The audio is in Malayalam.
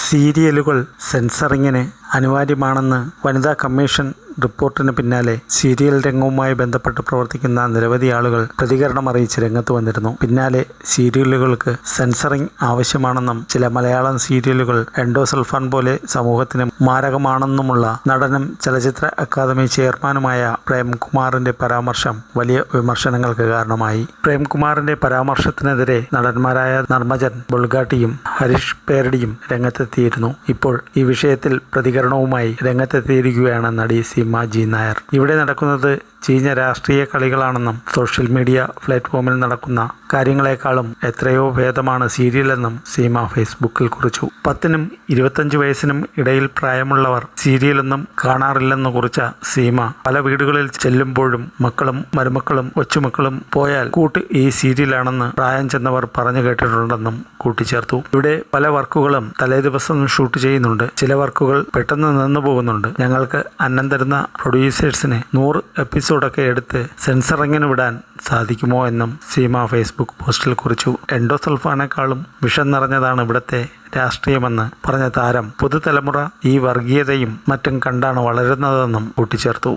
സീരിയലുകൾ സെൻസറിങ്ങിന് അനിവാര്യമാണെന്ന് വനിതാ കമ്മീഷൻ റിപ്പോർട്ടിന് പിന്നാലെ സീരിയൽ രംഗവുമായി ബന്ധപ്പെട്ട് പ്രവർത്തിക്കുന്ന നിരവധി ആളുകൾ പ്രതികരണം അറിയിച്ച് രംഗത്ത് വന്നിരുന്നു. പിന്നാലെ സീരിയലുകൾക്ക് സെൻസറിങ് ആവശ്യമാണെന്നും ചില മലയാളം സീരിയലുകൾ എൻഡോസൾഫാൻ പോലെ സമൂഹത്തിന് മാരകമാണെന്നുമുള്ള നടനും ചലച്ചിത്ര അക്കാദമി ചെയർമാനുമായ പ്രേംകുമാറിന്റെ പരാമർശം വലിയ വിമർശനങ്ങൾക്ക് കാരണമായി. പ്രേംകുമാറിന്റെ പരാമർശത്തിനെതിരെ നടന്മാരായ നർമ്മജൻ ബുൾഗാട്ടിയും ഹരീഷ് പേരടിയും രംഗത്തെത്തിയിരുന്നു. ഇപ്പോൾ ഈ വിഷയത്തിൽ പ്രതികരണവുമായി രംഗത്തെത്തിയിരിക്കുകയാണ് നടി സീമ ജി നായർ. ഇവിടെ നടക്കുന്നത് ചീഞ്ഞ രാഷ്ട്രീയ കളികളാണെന്നും സോഷ്യൽ മീഡിയ പ്ലാറ്റ്ഫോമിൽ നടക്കുന്ന കാര്യങ്ങളെക്കാളും എത്രയോ ഭേദമാണ് സീരിയലെന്നും സീമ ഫേസ്ബുക്കിൽ കുറിച്ചു. 10നും 25 വയസ്സിനും ഇടയിൽ പ്രായമുള്ളവർ സീരിയലൊന്നും കാണാറില്ലെന്ന് കുറിച്ച സീമ പല വീടുകളിൽ ചെല്ലുമ്പോഴും മക്കളും മരുമക്കളും കൊച്ചുമക്കളും പോയാൽ കൂട്ട് ഈ സീരിയലാണെന്ന് പ്രായം ചെന്നവർ പറഞ്ഞു കേട്ടിട്ടുണ്ടെന്നും കൂട്ടിച്ചേർത്തു. ഇവിടെ പല വർക്കുകളും തലേദിവസം ഷൂട്ട് ചെയ്യുന്നുണ്ട്. ചില വർക്കുകൾ പെട്ടെന്ന് നിന്നു പോകുന്നുണ്ട്. ഞങ്ങൾക്ക് അന്നം തരുന്ന പ്രൊഡ്യൂസേഴ്സിന് 100 എപ്പിസോഡൊക്കെ എടുത്ത് സെൻസറിങ്ങിന് വിടാൻ സാധിക്കുമോ എന്നും സീമ ഫേസ്ബുക്ക് പോസ്റ്റിൽ കുറിച്ചു. എൻഡോസൾഫാനേക്കാളും വിഷം നിറഞ്ഞതാണ് ഇവിടുത്തെ രാഷ്ട്രീയമെന്ന് പറഞ്ഞ താരം പുതുതലമുറ ഈ വർഗീയതയും മറ്റും കണ്ടാണ് വളരുന്നതെന്നും കൂട്ടിച്ചേർത്തു.